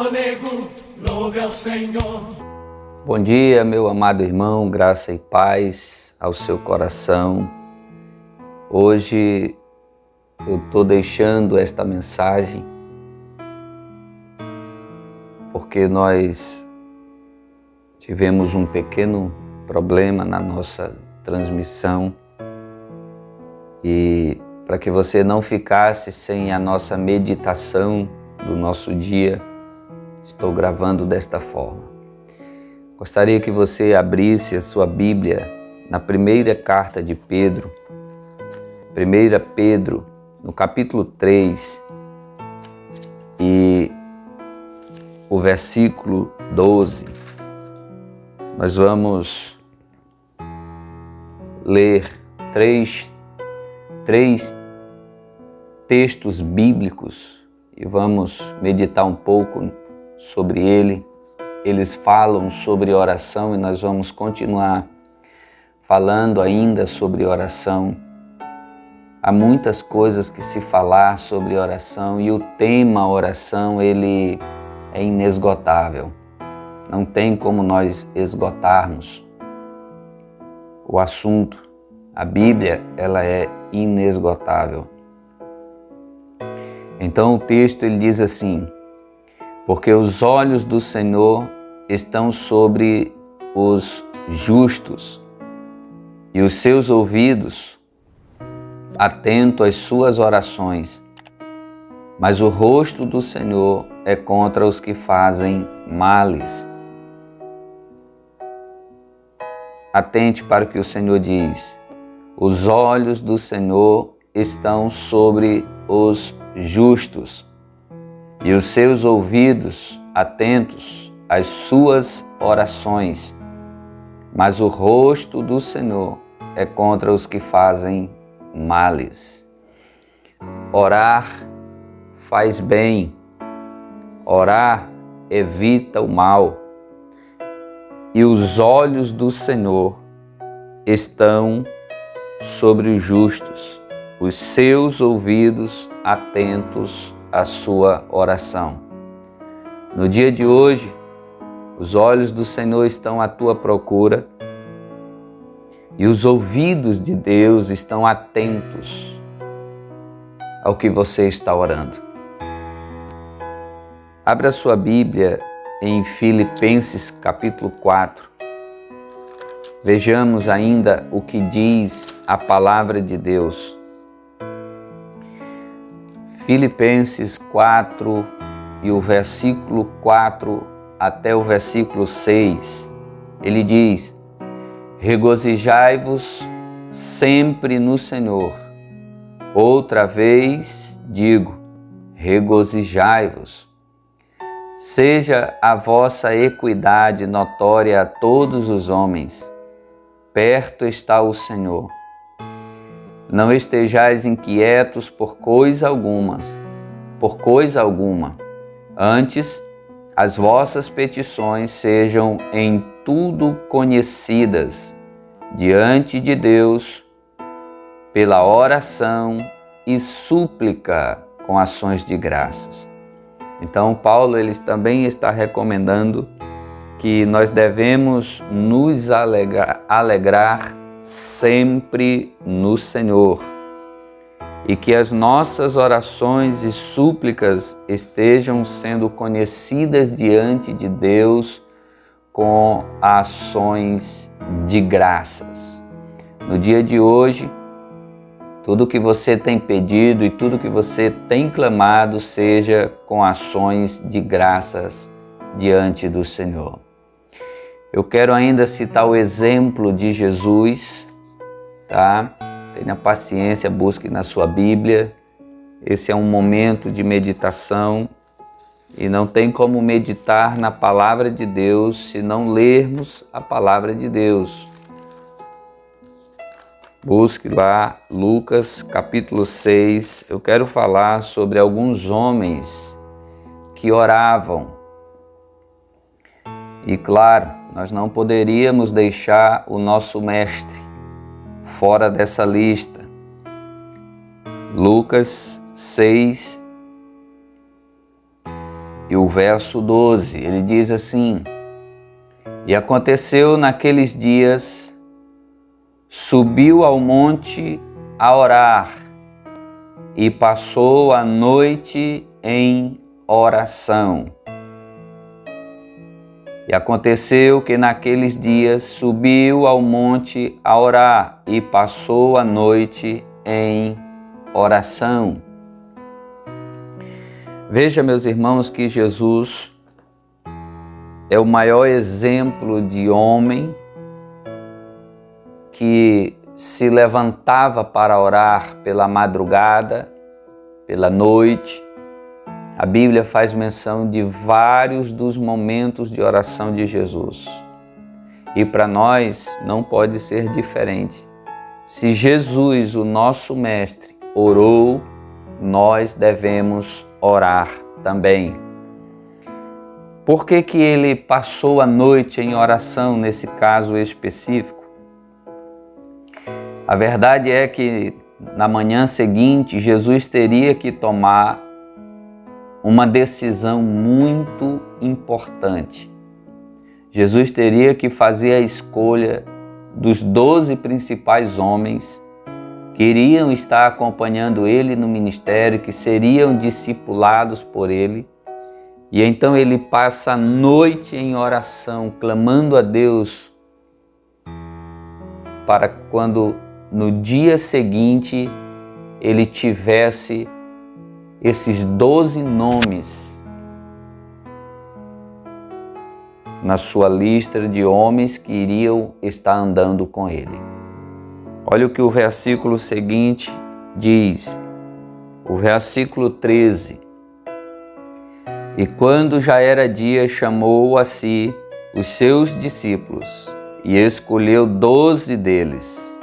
fôlego, louve ao Senhor. Bom dia, meu amado irmão, graça e paz ao seu coração. Hoje eu estou deixando esta mensagem porque nós tivemos um pequeno problema na nossa transmissão e para que você não ficasse sem a nossa meditação do nosso dia, estou gravando desta forma. Gostaria que você abrisse a sua Bíblia na primeira carta de Pedro, 1 Pedro, no capítulo 3, e o versículo 12. Nós vamos ler três textos bíblicos e vamos meditar um pouco sobre ele. Eles falam sobre oração e nós vamos continuar falando ainda sobre oração. Há muitas coisas que se falar sobre oração e o tema oração, ele é inesgotável. Não tem como nós esgotarmos o assunto. A Bíblia, ela é inesgotável. Então o texto ele diz assim: porque os olhos do Senhor estão sobre os justos e os seus ouvidos atentos às suas orações, mas o rosto do Senhor é contra os que fazem males. Atente para o que o Senhor diz. Os olhos do Senhor estão sobre os justos e os seus ouvidos atentos às suas orações, mas o rosto do Senhor é contra os que fazem males. Orar faz bem, orar evita o mal, e os olhos do Senhor estão sobre os justos, os seus ouvidos atentos à sua oração. No dia de hoje, os olhos do Senhor estão à tua procura e os ouvidos de Deus estão atentos ao que você está orando. Abra sua Bíblia em Filipenses capítulo 4. Vejamos ainda o que diz a palavra de Deus. Filipenses 4 e o versículo 4 até o versículo 6, ele diz: regozijai-vos sempre no Senhor. Outra vez digo, regozijai-vos. Seja a vossa equidade notória a todos os homens. Perto está o Senhor. Não estejais inquietos por coisa alguma. Antes, as vossas petições sejam em tudo conhecidas diante de Deus pela oração e súplica com ações de graças. Então, Paulo ele também está recomendando que nós devemos nos alegrar sempre no Senhor e que as nossas orações e súplicas estejam sendo conhecidas diante de Deus com ações de graças. No dia de hoje, tudo que você tem pedido e tudo que você tem clamado seja com ações de graças diante do Senhor. Eu quero ainda citar o exemplo de Jesus, tá? Tenha paciência, busque na sua Bíblia. Esse é um momento de meditação e não tem como meditar na palavra de Deus se não lermos a palavra de Deus. Busque lá Lucas capítulo 6. Eu quero falar sobre alguns homens que oravam. E claro, nós não poderíamos deixar o nosso mestre fora dessa lista. Lucas 6 e e o verso 12. Ele diz assim: E aconteceu naqueles dias, subiu ao monte a orar e passou a noite em oração. E aconteceu que naqueles dias subiu ao monte a orar e passou a noite em oração. Veja, meus irmãos, que Jesus é o maior exemplo de homem que se levantava para orar pela madrugada, pela noite. A Bíblia faz menção de vários dos momentos de oração de Jesus. E para nós não pode ser diferente. Se Jesus, o nosso Mestre, orou, nós devemos orar também. Por que que ele passou a noite em oração nesse caso específico? A verdade é que na manhã seguinte Jesus teria que tomar uma decisão muito importante. Jesus teria que fazer a escolha dos 12 principais homens que iriam estar acompanhando ele no ministério, que seriam discipulados por ele. E então ele passa a noite em oração, clamando a Deus para quando no dia seguinte ele tivesse esses 12 nomes na sua lista de homens que iriam estar andando com ele. Olha o que o versículo seguinte diz, o versículo 13. E quando já era dia, chamou a si os seus discípulos e escolheu 12 deles.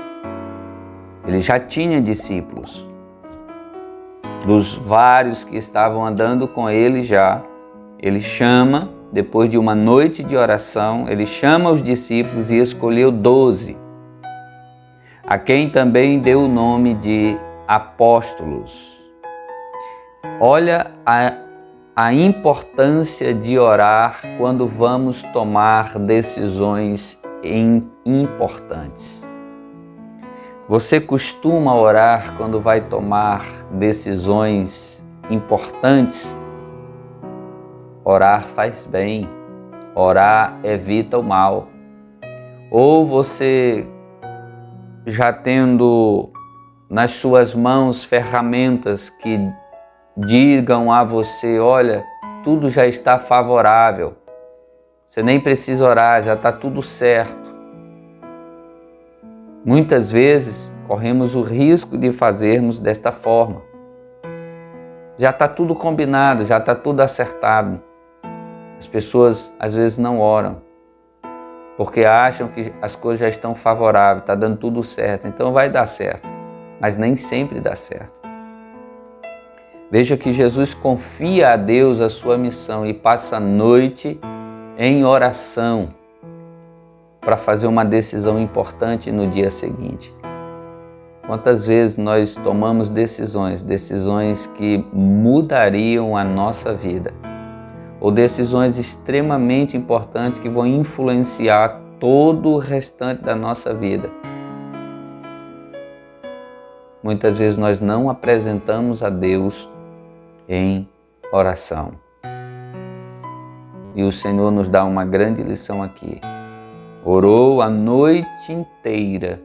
Ele já tinha discípulos. Dos vários que estavam andando com ele já, ele chama, depois de uma noite de oração, ele chama os discípulos e escolheu 12, a quem também deu o nome de apóstolos. Olha a importância de orar quando vamos tomar decisões importantes. Você costuma orar quando vai tomar decisões importantes? Orar faz bem, orar evita o mal. Ou você, já tendo nas suas mãos ferramentas que digam a você, olha, tudo já está favorável, você nem precisa orar, já está tudo certo. Muitas vezes corremos o risco de fazermos desta forma. Já está tudo combinado, já está tudo acertado. As pessoas às vezes não oram, porque acham que as coisas já estão favoráveis, está dando tudo certo, então vai dar certo, mas nem sempre dá certo. Veja que Jesus confia a Deus a sua missão e passa a noite em oração para fazer uma decisão importante no dia seguinte. Quantas vezes nós tomamos decisões que mudariam a nossa vida, ou decisões extremamente importantes que vão influenciar todo o restante da nossa vida. Muitas vezes nós não apresentamos a Deus em oração. E o Senhor nos dá uma grande lição aqui. Orou a noite inteira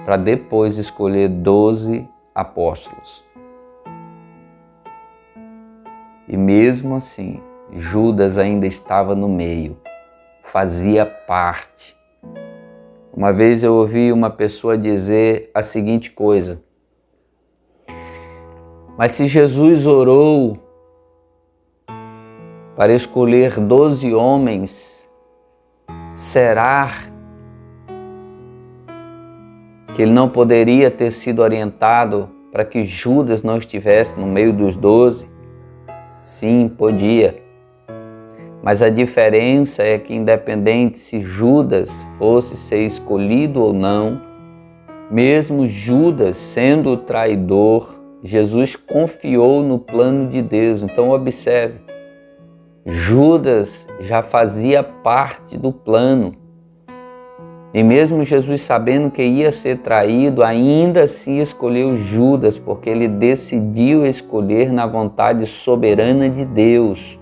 para depois escolher 12 apóstolos. E mesmo assim, Judas ainda estava no meio, fazia parte. Uma vez eu ouvi uma pessoa dizer a seguinte coisa: mas se Jesus orou para escolher 12 homens, será que ele não poderia ter sido orientado para que Judas não estivesse no meio dos 12? Sim, podia. Mas a diferença é que, independente se Judas fosse ser escolhido ou não, mesmo Judas sendo o traidor, Jesus confiou no plano de Deus. Então observe, Judas já fazia parte do plano. E mesmo Jesus sabendo que ia ser traído, ainda assim escolheu Judas, porque ele decidiu escolher na vontade soberana de Deus.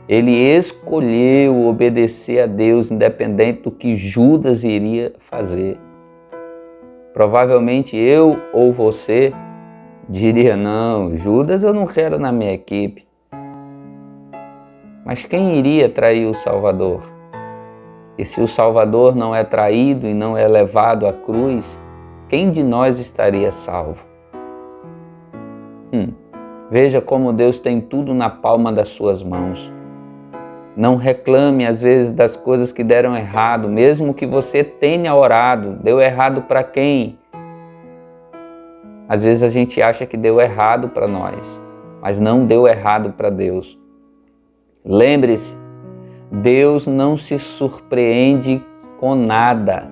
Ele escolheu obedecer a Deus, independente do que Judas iria fazer. Provavelmente eu ou você diria, não, Judas eu não quero na minha equipe. Mas quem iria trair o Salvador? E se o Salvador não é traído e não é levado à cruz, quem de nós estaria salvo? Veja como Deus tem tudo na palma das suas mãos. Não reclame às vezes das coisas que deram errado, mesmo que você tenha orado. Deu errado para quem? Às vezes a gente acha que deu errado para nós, mas não deu errado para Deus. Lembre-se, Deus não se surpreende com nada.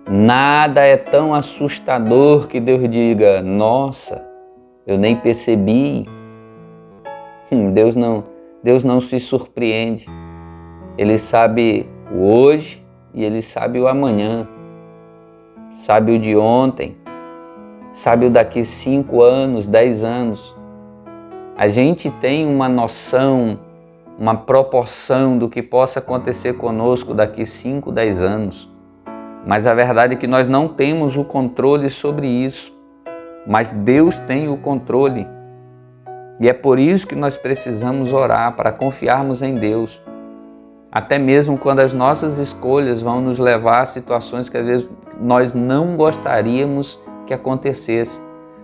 Nada é tão assustador que Deus diga, nossa, eu nem percebi. Deus não se surpreende. Ele sabe o hoje e Ele sabe o amanhã. Sabe o de ontem. Sabe o daqui 5 anos, 10 anos. A gente tem uma noção, uma proporção do que possa acontecer conosco daqui 5, 10 anos. Mas a verdade é que nós não temos o controle sobre isso. Mas Deus tem o controle. E é por isso que nós precisamos orar, para confiarmos em Deus. Até mesmo quando as nossas escolhas vão nos levar a situações que às vezes nós não gostaríamos que acontecesse.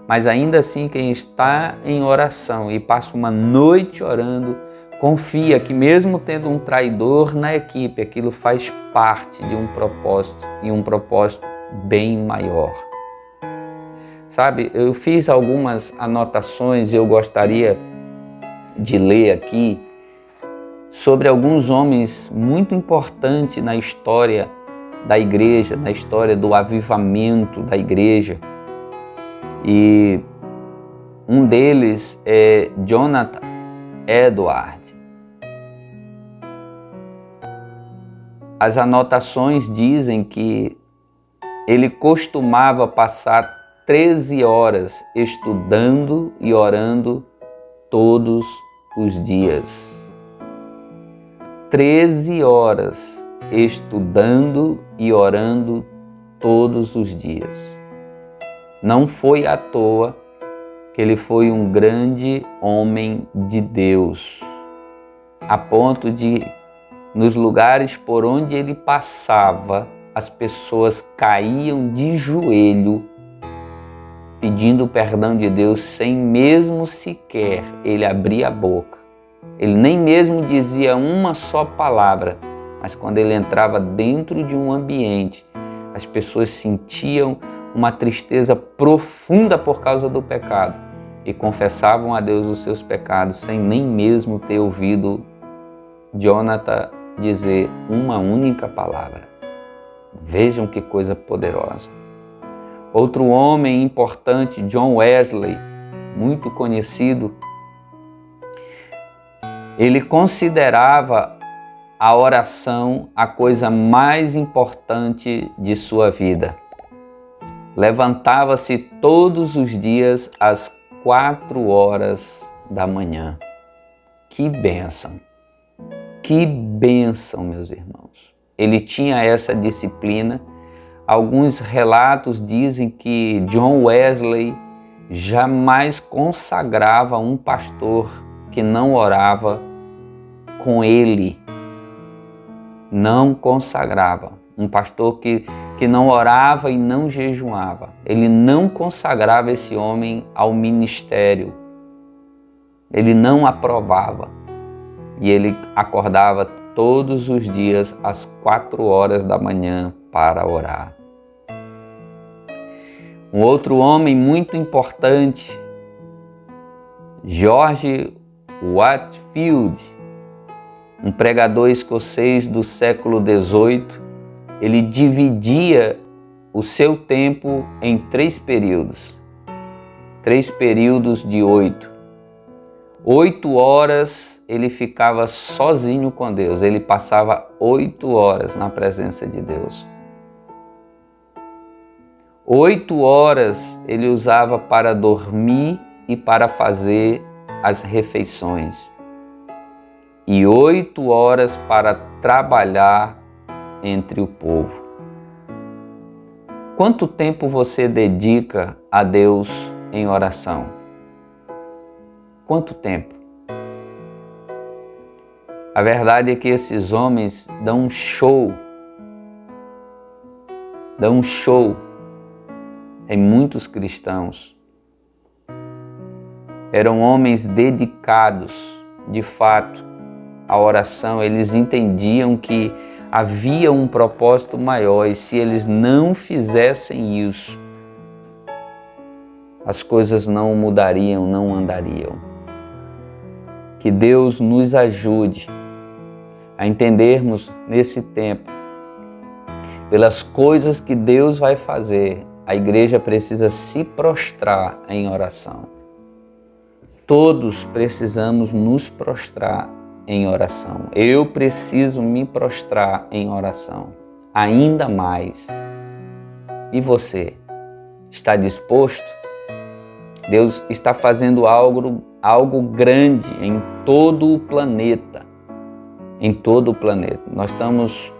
Mas ainda assim, quem está em oração e passa uma noite orando, confia que mesmo tendo um traidor na equipe, aquilo faz parte de um propósito e um propósito bem maior. Sabe, eu fiz algumas anotações e eu gostaria de ler aqui sobre alguns homens muito importantes na história da igreja, na história do avivamento da igreja. E um deles é Jonathan Edwards. As anotações dizem que ele costumava passar 13 horas estudando e orando todos os dias. 13 horas estudando e orando todos os dias. Não foi à toa que ele foi um grande homem de Deus, a ponto de, nos lugares por onde ele passava, as pessoas caíam de joelho, pedindo perdão de Deus, sem mesmo sequer ele abrir a boca. Ele nem mesmo dizia uma só palavra, mas quando ele entrava dentro de um ambiente, as pessoas sentiam uma tristeza profunda por causa do pecado e confessavam a Deus os seus pecados sem nem mesmo ter ouvido Jonathan dizer uma única palavra. Vejam que coisa poderosa. Outro homem importante, John Wesley, muito conhecido, ele considerava a oração a coisa mais importante de sua vida. Levantava-se todos os dias às 4 horas da manhã. Que bênção! Que bênção, meus irmãos! Ele tinha essa disciplina. Alguns relatos dizem que John Wesley jamais consagrava um pastor que não orava com ele. Não consagrava. Um pastor que não orava e não jejuava. Ele não consagrava esse homem ao ministério. Ele não aprovava. E ele acordava todos os dias às 4 horas da manhã para orar. Um outro homem muito importante, George Whitefield, um pregador escocês do século XVIII, ele dividia o seu tempo em 3 períodos. 3 períodos de 8. 8 horas ele ficava sozinho com Deus. Ele passava 8 horas na presença de Deus. 8 horas ele usava para dormir e para fazer as refeições. E 8 horas para trabalhar entre o povo. Quanto tempo você dedica a Deus em oração? Quanto tempo? A verdade é que esses homens dão um show em muitos cristãos. Eram homens dedicados, de fato, à oração. Eles entendiam que havia um propósito maior e se eles não fizessem isso, as coisas não mudariam, não andariam. Que Deus nos ajude a entendermos nesse tempo, pelas coisas que Deus vai fazer, a igreja precisa se prostrar em oração. Todos precisamos nos prostrar em oração. Eu preciso me prostrar em oração, ainda mais. E você? Está disposto? Deus está fazendo algo grande em todo o planeta. Em todo o planeta. Nós estamos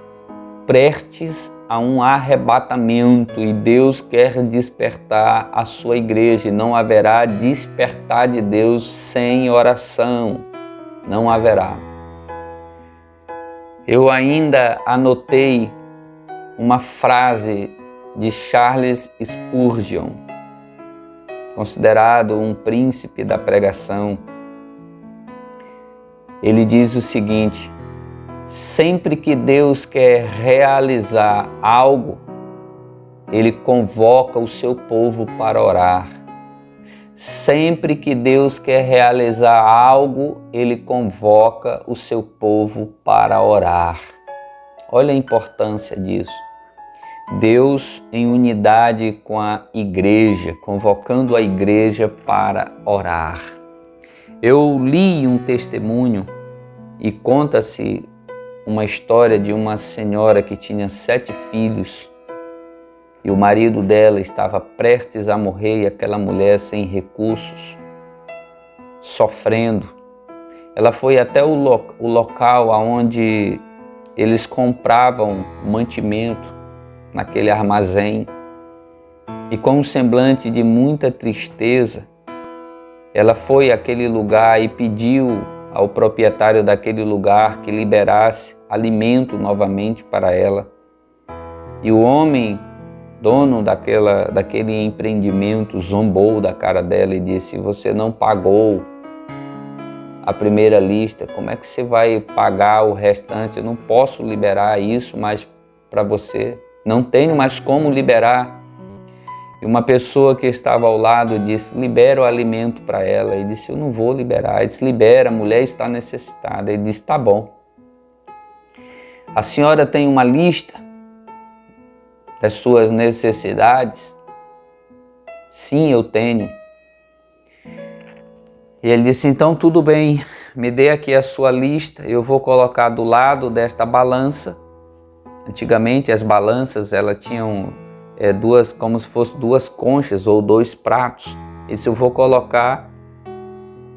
prestes a um arrebatamento e Deus quer despertar a sua igreja. Não haverá despertar de Deus sem oração. Não haverá. Eu ainda anotei uma frase de Charles Spurgeon, considerado um príncipe da pregação. Ele diz o seguinte: sempre que Deus quer realizar algo, Ele convoca o seu povo para orar. Sempre que Deus quer realizar algo, Ele convoca o seu povo para orar. Olha a importância disso. Deus em unidade com a igreja, convocando a igreja para orar. Eu li um testemunho e conta-se uma história de uma senhora que tinha 7 filhos e o marido dela estava prestes a morrer e aquela mulher sem recursos, sofrendo. Ela foi até o local onde eles compravam mantimento, naquele armazém, e com um semblante de muita tristeza, ela foi àquele lugar e pediu ao proprietário daquele lugar que liberasse alimento novamente para ela. E o homem, dono daquele empreendimento, zombou da cara dela e disse: você não pagou a primeira lista, como é que você vai pagar o restante? Eu não posso liberar isso mais para você, não tenho mais como liberar. E uma pessoa que estava ao lado disse: libera o alimento para ela. Ele disse: eu não vou liberar. Ele disse: libera, a mulher está necessitada. Ele disse: tá bom. A senhora tem uma lista das suas necessidades? Sim, eu tenho. E ele disse: então tudo bem, me dê aqui a sua lista, eu vou colocar do lado desta balança. Antigamente as balanças elas tinham duas, como se fossem 2 conchas ou 2 pratos. Ele disse: eu vou colocar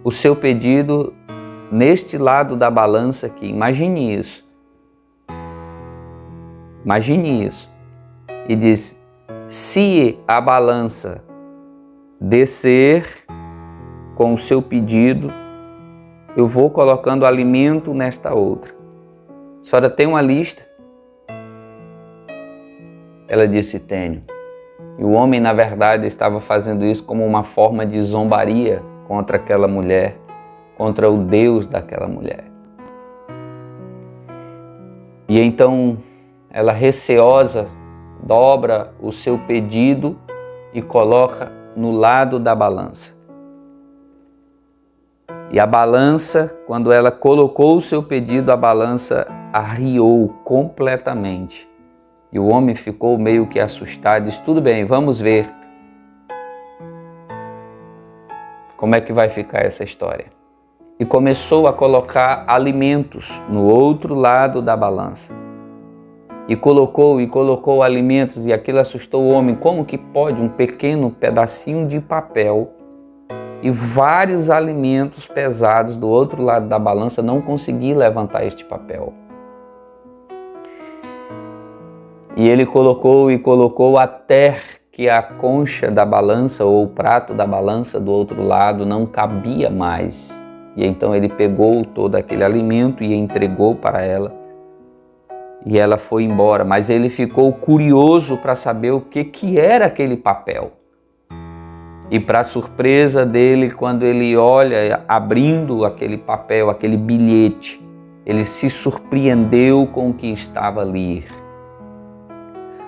o seu pedido neste lado da balança aqui. Imagine isso. Imagine isso. E diz: se a balança descer com o seu pedido, eu vou colocando alimento nesta outra. A senhora tem uma lista? Ela disse: tenho. E o homem, na verdade, estava fazendo isso como uma forma de zombaria contra aquela mulher, contra o Deus daquela mulher. E então ela, receosa, dobra o seu pedido e coloca no lado da balança. E a balança, quando ela colocou o seu pedido, a balança arriou completamente. E o homem ficou meio que assustado, disse: tudo bem, vamos ver como é que vai ficar essa história. e começou a colocar alimentos no outro lado da balança. E colocou alimentos, e aquilo assustou o homem. Como que pode um pequeno pedacinho de papel e vários alimentos pesados do outro lado da balança não conseguir levantar este papel? E ele colocou até que a concha da balança ou o prato da balança do outro lado não cabia mais. E então ele pegou todo aquele alimento e entregou para ela. E ela foi embora, mas ele ficou curioso para saber o que era aquele papel. E para surpresa dele, quando ele olha abrindo aquele papel, aquele bilhete, ele se surpreendeu com o que estava ali.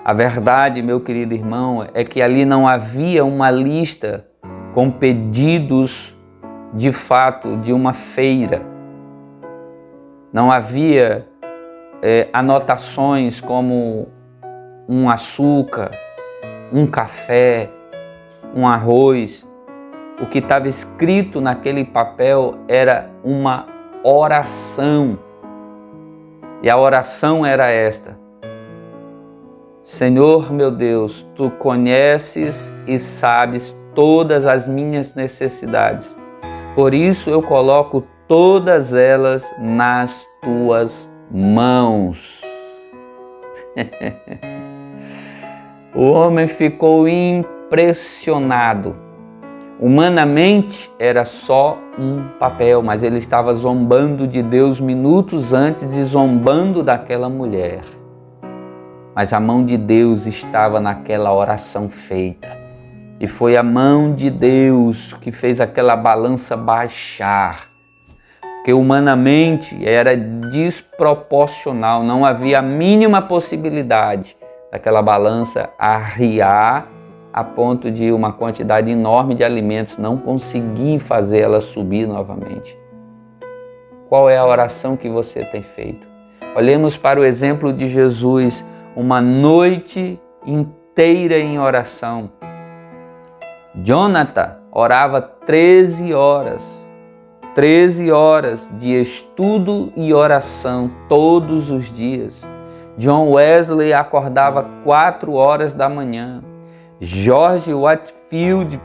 A verdade, meu querido irmão, é que ali não havia uma lista com pedidos de fato de uma feira. Não havia anotações como um açúcar, um café, um arroz. O que estava escrito naquele papel era uma oração. E a oração era esta: Senhor meu Deus, Tu conheces e sabes todas as minhas necessidades. Por isso eu coloco todas elas nas Tuas mãos. O homem ficou impressionado. Humanamente era só um papel, mas ele estava zombando de Deus minutos antes e zombando daquela mulher. Mas a mão de Deus estava naquela oração feita. E foi a mão de Deus que fez aquela balança baixar. Porque humanamente era desproporcional, não havia a mínima possibilidade daquela balança arriar a ponto de uma quantidade enorme de alimentos não conseguir fazer ela subir novamente. Qual é a oração que você tem feito? Olhemos para o exemplo de Jesus, uma noite inteira em oração. Jonathan orava 13 horas de estudo e oração todos os dias. John Wesley acordava 4 horas da manhã. George Whitefield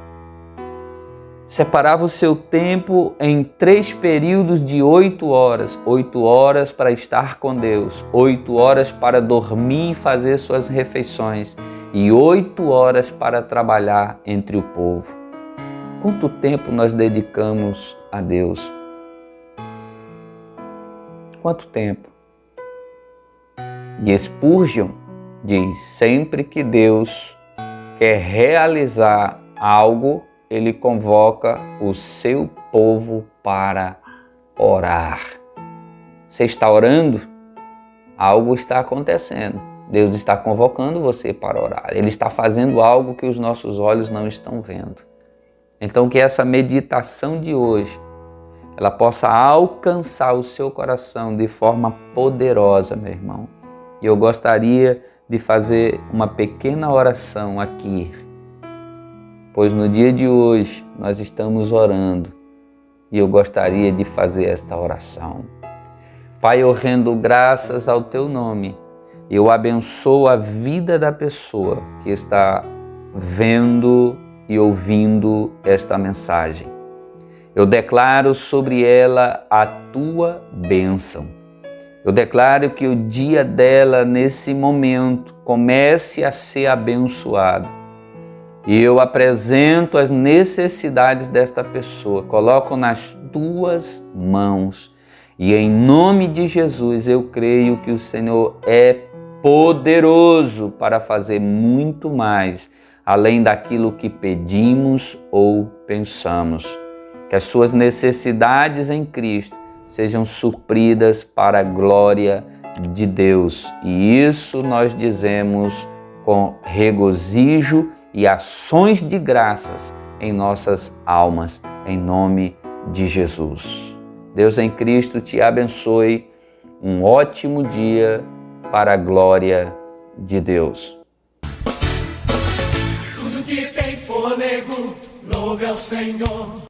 separava o seu tempo em 3 períodos de 8 horas. 8 horas para estar com Deus, 8 horas para dormir e fazer suas refeições e 8 horas para trabalhar entre o povo. Quanto tempo nós dedicamos a Deus? Quanto tempo? E Spurgeon diz: sempre que Deus quer realizar algo, Ele convoca o seu povo para orar. Você está orando? Algo está acontecendo. Deus está convocando você para orar. Ele está fazendo algo que os nossos olhos não estão vendo. Então que essa meditação de hoje, ela possa alcançar o seu coração de forma poderosa, meu irmão. E eu gostaria de fazer uma pequena oração aqui, pois no dia de hoje nós estamos orando e eu gostaria de fazer esta oração. Pai, eu rendo graças ao Teu nome. Eu abençoo a vida da pessoa que está vendo e ouvindo esta mensagem. Eu declaro sobre ela a Tua bênção. Eu declaro que o dia dela, nesse momento, comece a ser abençoado. E eu apresento as necessidades desta pessoa, coloco nas Tuas mãos. E em nome de Jesus, eu creio que o Senhor é poderoso para fazer muito mais, além daquilo que pedimos ou pensamos. Que as suas necessidades em Cristo sejam supridas para a glória de Deus. E isso nós dizemos com regozijo e ações de graças em nossas almas, em nome de Jesus. Deus em Cristo te abençoe. Um ótimo dia para a glória de Deus. Tudo que tem fôlego, louve ao Senhor.